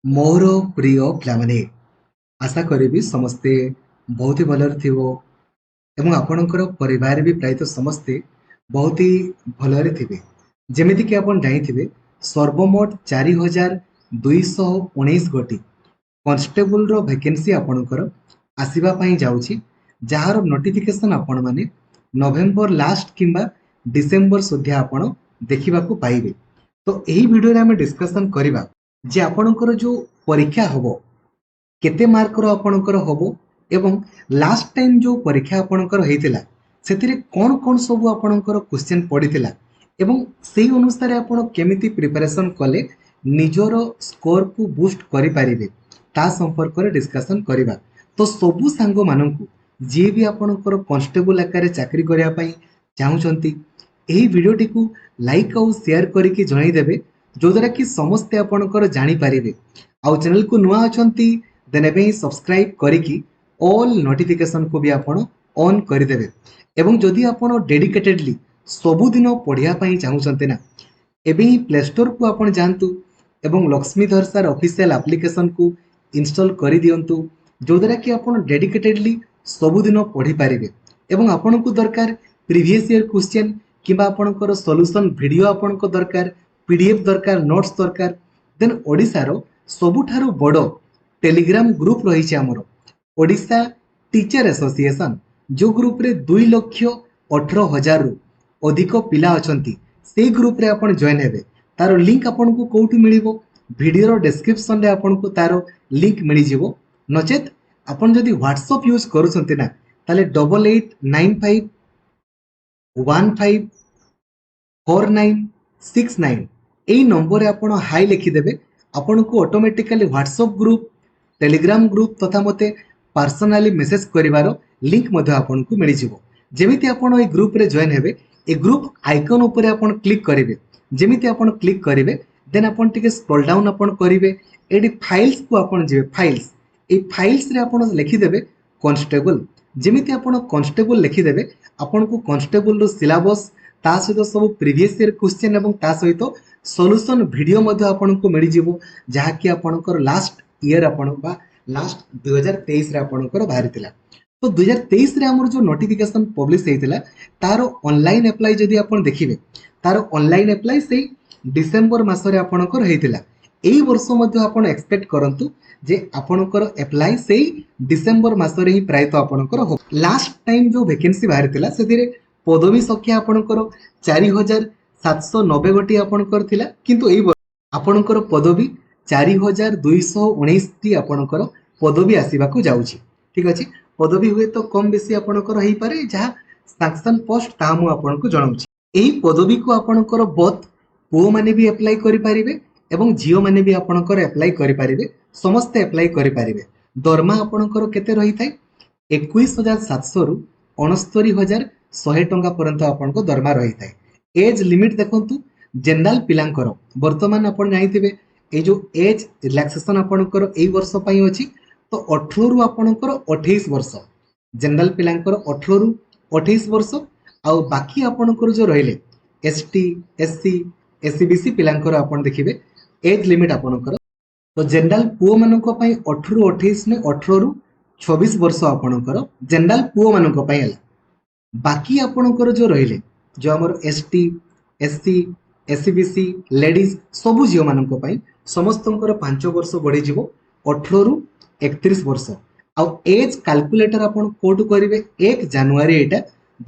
मोर प्रिय पिलाମାନେ आशा करी समस्ते बहुत ही भलरे थिबो एवं आपणकर परिवार भी प्रायतः समस्ते बहुत ही भलरे थिबे। जेमिति कि आपण जानिथिबे सर्वमोट 4219 गोटी कॉन्स्टेबल रो वैकेंसी आपणकर आसीबा पई जाउछि, जहार नोटिफिकेशन आपण माने नवेम्बर लास्ट किंबा डिसेंबर सुद्धा आपण देखिबा को पाइबे। तो एही वीडियो रे हम डिस्कशन करिबा जे आपणकर जो परीक्षा हबो केते मार्कर आपणकर हबो एवं लास्ट टाइम जो परीक्षा आपणकर हेतिला सेतिरे कोन कोन सब आपणकर क्वेश्चन पडितिला एवं सेही अनुसार आपण केमिति प्रिपरेशन कले निजर स्कोर को बूस्ट करि पारिबे ता संपर्क रे डिस्कशन करिबा। तो सबु सांग माननकु जे भी आपणकर कांस्टेबल आकार चाकरी करिया पई चाहुचंती एही वीडियोटी को लाइक और शेयर करके जणाई देबे, जो द्वारा कि समस्ते आपणकर जानि पारिबे। आउ चैनल को नुआ अछंती देन एबे ही सब्सक्राइब करिकी ऑल नोटिफिकेशन को भी आपण ऑन कर देबे। एवं जदि आपण डेडिकेटेडली सबुदिन पढ़िया पई चाहुचंती ना एबे ही प्ले स्टोर को आपण जानतु एवं लक्ष्मीधर सर ऑफिशियल एप्लिकेशन को इंस्टॉल करि दियंतु, जो द्वारा कि आपण डेडिकेटेडली सबुदिन पढ़ी पारिबे। एवं आपण को दरकार प्रीवियस ईयर क्वेश्चन किंबा आपणकर सॉल्यूशन वीडियो आपणको दरकार, पीडीएफ दरकार, नोट्स दरकार, देन ओडिसा रो सबुठारु बड़ टेलीग्राम ग्रुप रही आमर ओडिशा टीचर एसोसिएशन, जो ग्रुप रे 2,18,000 रु अधिक पिला अछंती। से ग्रुप रे आपण जॉइन हेबे। तारो लिंक आपण को कोउठी मिलिबो, वीडियो रो डिस्क्रिप्शन रे आपण को तारो लिंक मिलि जिवो। नचेत आपण जदि व्हाट्सएप यूज करूछंती ना ताले 8895154969 एई नंबर आपण हाई लिखिदेवे। आपण को automatically WhatsApp group, Telegram group तथा मते पर्सनली मेसेज करिवार लिंक मध्ये आपण को मिलि जिवो। जेमिति आपण ए ग्रुप रे जॉइन हेबे, ए ग्रुप आइकन ऊपर आपण क्लिक करिवे। जेमिति आपण क्लिक करिवे देन आपण टिके स्क्रॉल डाउन आपण करिवे। एडी फाइल्स को आपण जिवे, फाइल्स ए फाइल्स रे आपण लिखि देबे कांस्टेबल। जेमिति आपण कांस्टेबल लिखि देबे आपण को कांस्टेबल रो सिलेबस ता सहित सब प्रीवियस ईयर क्वेश्चन एवं ता सहित सॉल्यूशन वीडियो मध्ये आपण को मिलि जिवो, जहा कि आपणकर लास्ट ईयर आपण बा लास्ट 2023 रे आपणकर बाहरितिला। तो 2023 रे हमर जो नोटिफिकेशन पब्लिश हेतिला तारो ऑनलाइन अप्लाई जदि आपण देखिबे तारो ऑनलाइन अप्लाई से डिसेंबर मास रे आपणकर हेतिला। एई वर्ष मध्ये आपण एक्सपेक्ट करंतु जे आपणकर अप्लाई से डिसेंबर मास रे ही प्रायत आपणकर हो। लास्ट टाइम जो वैकेंसी बाहरितिला सेतिरे पदवी संख्या आपणकर 4790 गोटी आपणकर थिला, किंतु एई आपणकर पदवी 4219 टी आपणकर पदवी आसीबा को जाउची। ठीक अछि, पदवी हुए तो कम बेसी आपणकर होई पारे, जहा सैंक्शन पोस्ट ता मु आपणको जणाउची। एही पदवी को आपणकर बोथ पुओ माने भी अप्लाई करि पारिबे एवं झियो माने भी आपणकर अप्लाई करि पारिबे, समस्त अप्लाई करि पारिबे। दरमा आपणकर केते रही थाए 21700 रु 69100 टंका पर्यंत आपणको दरमा रही थाए। एज लिमिट देखंतु जनरल पिलांकर वर्तमान आपण जानिथिबे ए जो एज रिलैक्सेशन आपणकर एई वर्ष पई अछि, तो 18 रु आपणकर 28 वर्ष जनरल पिलांकर 18 रु 28 वर्ष। आ बाकी आपणकर जो रहिले एसटी, एससी, एससीबीसी पिलांकर आपण देखिबे एज लिमिट आपणकर, तो जनरल पुओ मानको पई 18 रु 28 ने 18 रु 26 वर्ष आपणकर जनरल पुओ मानको पई हला। बाकी आपणकर जो रहिले जो हमर एसटी, एससी, एससीबीसी, लेडीज सबु झियो मानको पई समस्तंकर 5 वर्ष बढ़ी जिवो 18 रु 31 वर्ष। आ एज कैलकुलेटर आपण कोड करिवे 1 जनवरी एटा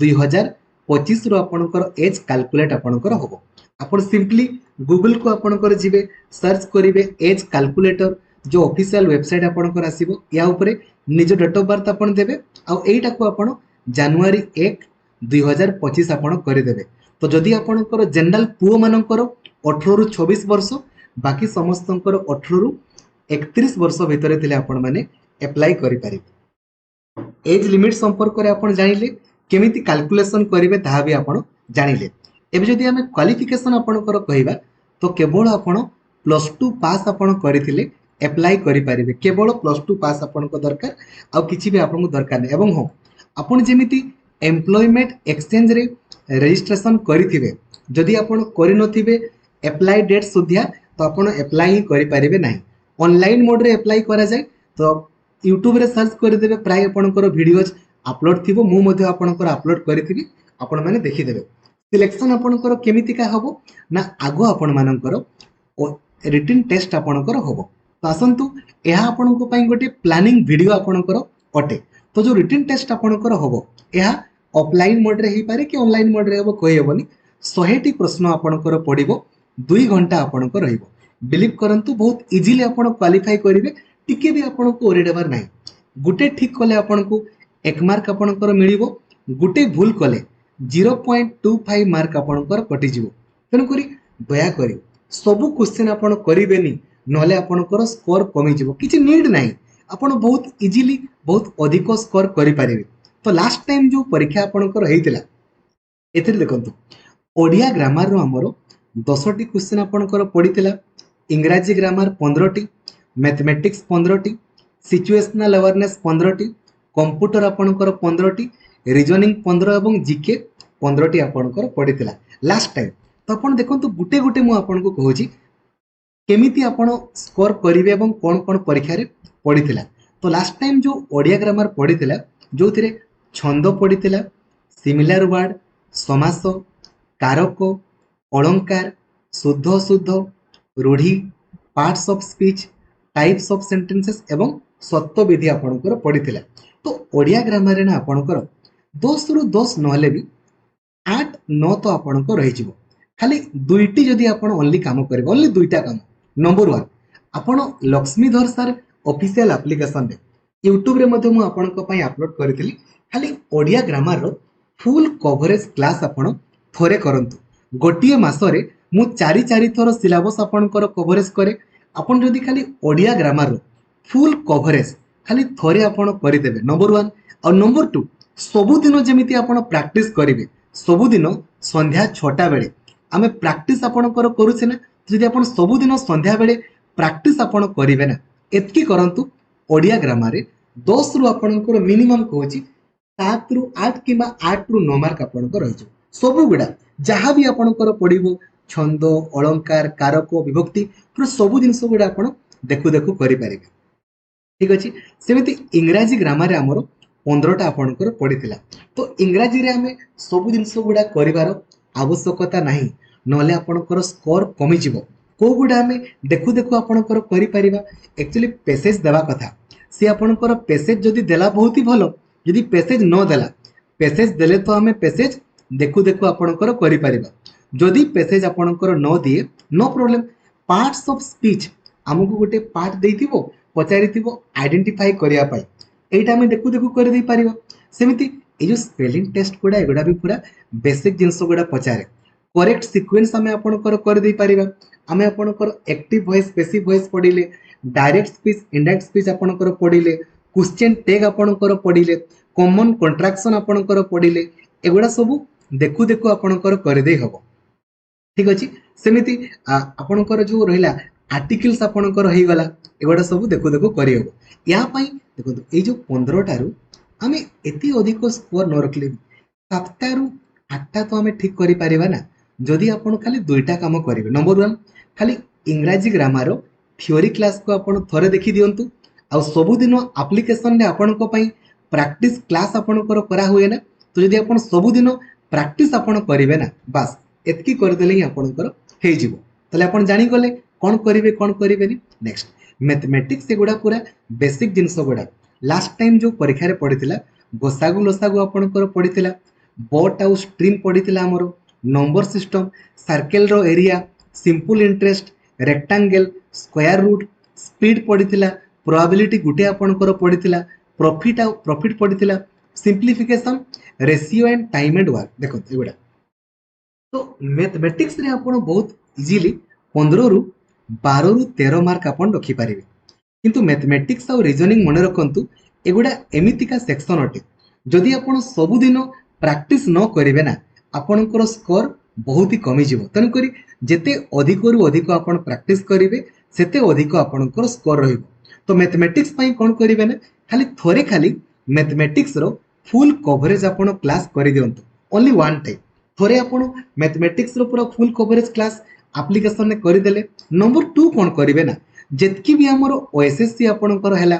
2025 रु आपणकर एज कैलकुलेट आपणकर होबो। आपण सिंपली गूगल को आपणकर जिवे सर्च करिवे एज कैलकुलेटर, जो ऑफिशियल वेबसाइट आपणकर आसीबो या ऊपर निज डेट ऑफ बर्थ आपण देबे आ एटा को आपण जनवरी 1 2025 आपण करि देबे। तो जदि आपणकर जनरल पुओ मानकर 18 रु 26 वर्ष, बाकी समस्तंकर 18 रु 31 वर्ष भितर थिले आपण माने अप्लाई करि पारिबे। एज लिमिट संपर्क रे आपण जानिले, केमिति कैलकुलेशन करिवे ताहा भी आपण जानिले। एबे जदि हमें क्वालिफिकेशन आपणकर कहिबा तो केवल आपण +2 पास आपण करिथिले अप्लाई करि पारिबे। केवल +2 पास आपणको दरकार, आ किछि भी आपणको दरकार नै। एवं हो आपण जेमिति एम्प्लॉयमेंट एक्सचेंज रे रजिस्ट्रेशन करिथिबे, जदि आपण करि नथिबे अप्लाई डेट सुधिया तो आपण अप्लाई ही करि पारिबे नाही। ऑनलाइन मोड रे अप्लाई करा जाए तो यूट्यूब रे सर्च कर देबे प्राय आपनकर वीडियोज अपलोड थिबो मु मध्ये आपनकर अपलोड करिथिबी आपण माने देखि देबे सिलेक्शन आपनकर केमितिका हबो ना आगो आपण मानकर रिटन टेस्ट आपनकर हबो तो आसंतु यह आपनको पई गोटे प्लानिंग वीडियो आपनकर अटे तो जो रिटन टेस्ट आपनकर हबो यह ऑफलाइन मोड रे ही पारे कि ऑनलाइन मोड रे हबो कोइ हेबनी 100टी प्रश्न आपनकर पडिबो 2 घंटा आपनकर रहिबो बिलीव करंतु बहुत इजीली आपण क्वालिफाई करिवे टिके भी आपनको ओरिडेबार नाही गुटे ठीक कले आपनको 1 मार्क आपनकर मिलिबो गुटे भूल कले 0.25 मार्क आपनकर कटि जिवो तेनु करी दया करी सबु क्वेश्चन आपण करिवेनी नले आपनकर स्कोर कमी जिवो किछि नीड नाही आपण बहुत इजीली बहुत अधिक स्कोर करि पारिबे तो लास्ट टाइम जो परीक्षा आपनकर हेतिला एथिर देखंतु ओडिया ग्रामर रो हमरो 10टी क्वेश्चन आपनकर पडितिला इंग्राजी ग्रामर 15टी मैथमेटिक्स 15टी सिचुएशनल अवेयरनेस 15टी कंप्यूटर आपनकर 15टी रीजनिंग 15 एवं जीके 15टी आपनकर पडितिला लास्ट टाइम तो आपण देखंतु गुटे गुटे मु आपनको कहूची केमिति आपण स्कोर करिवे एवं कोन कोन परीक्षा रे पडितिला तो लास्ट टाइम जो ओडिया ग्रामर पडितिला जोथिरे छंद पडितिला सिमिलर वर्ड समास कारक अलंकार शुद्ध शुद्ध रूढ़ी parts of speech types of sentences एवं सत्य विधि आपनकर पडितिला तो ओडिया ग्रामर रे ना आपनकर 10 रु 10 नहले भी 8 9 तो आपनकर रहि जिवो खाली दुईटी जदि आपण ओनली काम करिवे ओनली दुईटा काम नंबर 1 आपण लक्ष्मीधर सर ऑफिशियल एप्लीकेशन रे यूट्यूब रे मध्ये मु आपनक पई अपलोड करथिली खाली ओडिया ग्रामर रो फुल कवरेज क्लास आपण थोरे करंतु गोटिए मासरे मु 4 थर सिलेबस आपनकर कवरेज करे आपण जदि खाली ओडिया ग्रामर रो फुल कवरेज खाली थोरे आपण करि देबे नंबर 1 और नंबर 2 सबु दिन जेमिति आपण प्रैक्टिस करिवे सबु दिन संध्या 6टा बेले आमे प्रैक्टिस आपणकर करूछे ना जदि आपण सबु दिन संध्या बेले प्रैक्टिस आपण करिवे ना एतकी करंतु ओडिया ग्रामर रे 10 रु आपणकर मिनिमम कहूची 7 रु 8 किबा 8 रु 9 मार्क आपणकर रहिजो सबु गुडा जहाँ भी आपणकर पडिबो छंद अलंकार कारक विभक्ति पूरा सबु जिंस गुडा आपण देखु देखु करि पारिबे ठीक अछि सेमिति इंग्रजी ग्रामर रे हमरो 15टा आपणकर पडितिला तो इंग्रजी रे हमें सबु जिंस गुडा करिवार आवश्यकता नाही नले आपणकर स्कोर कमी जिवो को गुडा हमें देखु देखु आपणकर करि पारिबा एक्चुअली पैसेज देवा कथा से आपणकर पैसेज जदि देला बहुत ही भलो यदि पैसेज न देला पैसेज देले तो हमें पैसेज देखु देखु आपणकर करि पारिबा जदि पैसेज आपणकर न दिए no problem parts of speech हमको गोटे पार्ट देइथिबो पचारिथिबो आइडेंटिफाई करिया पाई एटा हमें देखु देखु कर दे पारिबा सेमिति ए जो स्पेलिंग टेस्ट गुडा एगुडा भी पूरा बेसिक जिंस गुडा पचारे करेक्ट सीक्वेंस हमें आपणकर कर दे पारिबा हमें आपणकर एक्टिव वॉइस पैसिव वॉइस पढिले डायरेक्ट स्पीच इनडायरेक्ट स्पीच आपणकर पढिले क्वेश्चन टैग आपणकर पढिले कॉमन कंट्राक्शन आपणकर पढिले एगुडा सब देखु देखु आपणकर कर दे हबो ठीक अछि सेमिति आपणकर जो रहिला आर्टिकल्स आपणकर होई गला एगुडा सब देखु देखु करि हबो या पई देखो ए जो 15 टारु हमें एति अधिक स्कोर न रखले 7 रु 8 तो हमें ठीक करि पारिबा ना जदि आपण खाली दुईटा काम करिवे नंबर 1 खाली इंग्रजी ग्रामर रो थ्योरी क्लास को आपण थोरे देखि दियंतु आ सबु दिन एप्लीकेशन रे आपण को पई प्रैक्टिस क्लास आपण करा हुए ना तो जदि आपण सबु दिन प्रैक्टिस आपण करिवे ना बस एतकी कर देले ही आपणकर हे जिवो तले आपण जानि गले कोन करिवे नी नेक्स्ट मैथमेटिक्स एगुडा पूरा बेसिक जिंस गुडा लास्ट टाइम जो परीक्षा रे पड़िथिला गोसागु लोसागु आपणकर पड़िथिला बट आउ स्ट्रीम पड़िथिला हमरो नंबर सिस्टम सर्कल रो area simple interest rectangle square root speed पड़िथिला प्रोबेबिलिटी गुटे आपणकर पड़िथिला प्रॉफिट पड़िथिला simplification ratio and time and work देखो एगुडा तो मैथमेटिक्स रे आपण बहुत इजीली 15 रु 12 रु 13 मार्क आपण रखि पारिबे किंतु मैथमेटिक्स और रीजनिंग मन रखंतु एगुडा एमितिका सेक्शन अटे जदि आपण सब दिन प्रैक्टिस न करिवे ना आपणकर स्कोर बहुत ही कमी जिवो तन करी जेते अधिक रु अधिक आपण प्रैक्टिस करिवे सेते अधिक आपणकर स्कोर रहइबो तो मैथमेटिक्स पई कोन करिवे ना खाली खाली मैथमेटिक्स रो फुल कवरेज आपण क्लास करि दियंतु ओनली वन टाइम थोरे आपण मैथमेटिक्स रो पूरा फुल कवरेज क्लास एप्लीकेशन ने करि देले नंबर 2 कोन करिवे ना जेतकी भी हमर ओएसएससी आपणकर हैला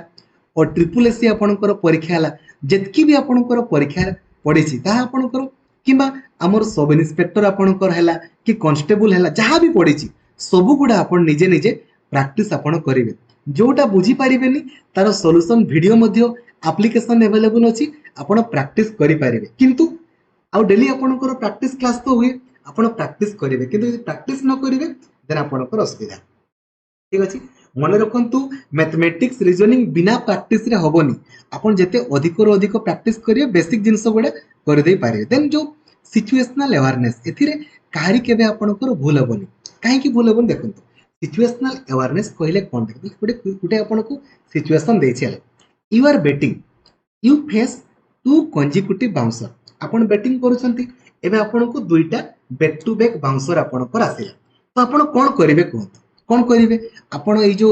और ट्रिपल एससी आपणकर परीक्षा हैला जेतकी भी आपणकर परीक्षा पड़ीची ताहा आपणकर किंबा हमर सब इन्स्पेक्टर आपणकर हैला कि कांस्टेबल हैला जहाँ भी पड़ीची सबु गुडा आपण निजे निजे प्रैक्टिस आपण करिवे जोटा बुझी पारिबेनी तार सॉल्यूशन वीडियो मध्ये एप्लीकेशन अवेलेबल अछि आपण प्रैक्टिस करि पारिबे किंतु आउ डेली आपणकर प्रैक्टिस क्लास तो हुए आपण प्रैक्टिस करिवे किंतु यदि प्रैक्टिस न करिवे देन आपणकर असुविधा ठीक अछि मन रखंतु मैथमेटिक्स रीजनिंग बिना प्रैक्टिस रे होबनी आपण जते अधिक रो अधिक प्रैक्टिस करिवे बेसिक जिंस गुडा कर दे पारिबे देन जो सिचुएशनल अवेयरनेस एथिरे काहरी केबे आपणकर भूल होबनी काहे की भूल होबनी देखंतु सिचुएशनल अवेयरनेस कहले कोन गुटे गुटे आपणको सिचुएशन देछि you are batting you face two consecutive bouncer आपण बैटिंग करूछंती एबे आपणको दुईटा बैक टू बैक बाउंसर आपणकर आसिला तो आपण कोन करिवे कोन कौन करेंगे आपण ये जो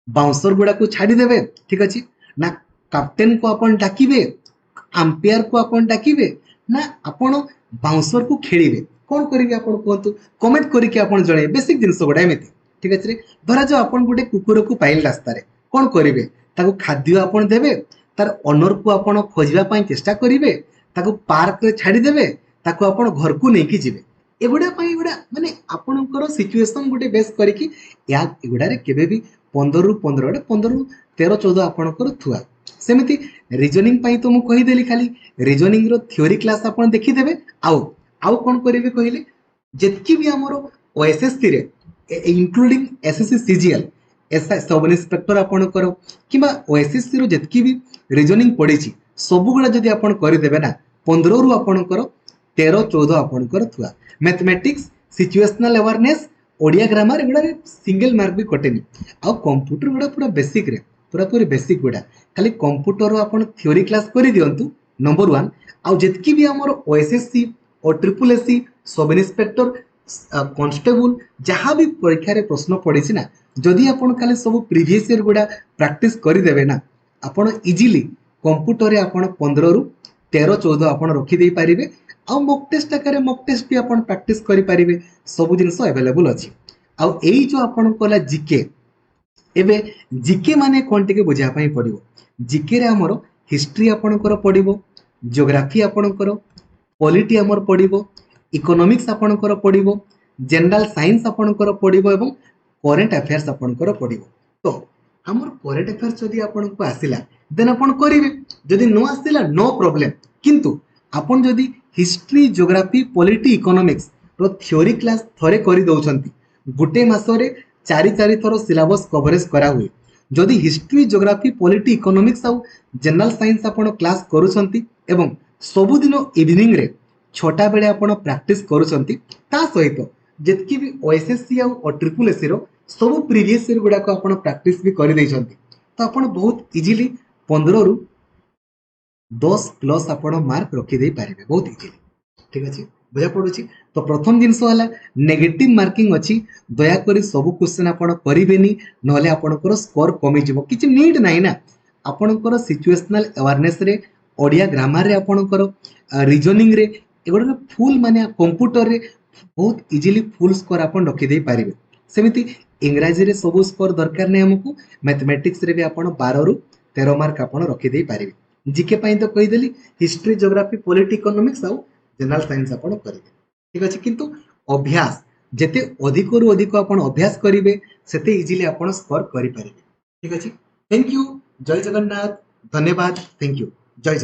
बाउंसर गुड़ा को छाड़ी देवे ठीक अच्छे ना कैप्टेन को अपन डाकिबे अंपायर को अपन डाकिबे ना आपण बाउंसर को खेलिबे कौन करेंगे आपण कहतु कमेंट करके आपण जणे बेसिक जिंस गुड़ा एमती ठीक अच्छे धरा जो आपण गोटे कुकुर को पाइल रास्ता रे कौन करेंगे ताको खाद्य आपण देबे तार ओनर को आपण खोजबा पई चेष्टा करिवे ताको पार्क रे छाड़ी देबे ताको आपण घर को नेकी जिवे एगुड़ा माने आपणकर सिचुएशन गोटे बेस करके या एगुड़ा केबे भी 15 रु 15 15 रु 13 14 आपणकर थुआ सेमिति रीजनिंग पई तो मु कहि देली खाली रीजनिंग रो थ्योरी क्लास आपण देखि देबे आउ कोन करिवे कहिले जेतकी भी हमरो ओएसएससी रे including SSC CGL SI sub inspector आपणकर किबा ओएसएससी रो जेतकी भी रीजनिंग पडिछि सब गुडा जदी आपण करि देबे ना 15 रु आपणकर 13 14 आपणकर थुआ mathematics situational awareness Odia grammar एगुड़ा सिंगल मार्क भी कटेनी आउ कंप्यूटर गुड़ा पूरा बेसिक रे पूरा पूरी बेसिक गुड़ा खाली कंप्यूटर आपण थ्योरी क्लास करि दियंतु नंबर 1 आउ जेतकी भी हमर ओएसएससी और triple SC sub inspector constable जहाँ भी परीक्षा रे प्रश्न पड़ीछि ना जदि आपण खाली सब प्रीवियस ईयर गुड़ा प्रैक्टिस करि देबे ना आपण इजीली कंप्यूटर रे आपण 15 रु 13 14 आपण रखि देई पारिबे आउ मॉक टेस्ट आकारे मॉक टेस्ट भी आपण प्रैक्टिस करि पारिबे सब जिंस अवेलेबल अछि आउ एई जो आपण कोला जीके एबे जीके माने कोन टिके बुझा पई पड़िबो जीके रे हमरो हिस्ट्री आपणकर पड़िबो ज्योग्राफी आपणकर पॉलिटी हमर पड़िबो इकोनॉमिक्स आपणकर पड़िबो जनरल साइंस आपणकर पड़िबो एवं करंट अफेयर्स आपणकर पड़िबो तो हमर करंट अफेयर्स जदी आपणको आसिला देन आपण करिवे जदी नो आसिला नो प्रॉब्लम किंतु आपण जदी हिस्ट्री ज्योग्राफी पॉलिटी इकोनॉमिक्स रो थ्योरी क्लास थरे करि दउछंती गुटे मासरे 4 थर सिलेबस कवरेज करा हुए जदि हिस्ट्री ज्योग्राफी पॉलिटी इकोनॉमिक्स आउ जनरल साइंस आपण क्लास करूछंती एवं सबु दिन इवनिंग रे 6टा बेले आपण प्रैक्टिस करूछंती ता सहित जेतकी भी ओएसएससी आउ ट्रिपल एससी रो सब प्रीवियस ईयर गुडा को आपण प्रैक्टिस भी करि दैछंती तो आपण बहुत इजीली 15 रु 10 प्लस आपण मार्क रखी दे पारिबे बहुत इजीली ठीक अछि बुझा पडुछि तो प्रथम जिंस हला नेगेटिव मार्किंग अछि दया करी सब क्वेश्चन आपण करिबेनी नहले आपणकर स्कोर कमी जिवो किछि नीड नाही ना आपणकर सिचुएशनल अवेयरनेस रे ओडिया ग्रामर रे आपणकर रीजनिंग रे एगोडा फुल माने कंप्यूटर रे बहुत इजीली फुल स्कोर आपण रखी दे पारिबे सेमिति इंग्रजी रे सब स्कोर दरकार नै हमकु मैथमेटिक्स रे भी आपण 12 रु 13 मार्क आपण रखी दे पारिबे जीके पाई तो कही देली हिस्ट्री ज्योग्राफी पॉलिटी इकोनॉमिक्स आउ जनरल साइंस आपण करिवे ठीक अछि किंतु अभ्यास जेते अधिक रु अधिक आपण अभ्यास करिवे सेते इजीली आपण स्कोर करि पारिबे ठीक अछि थैंक यू जय जगन्नाथ धन्यवाद थैंक यू जय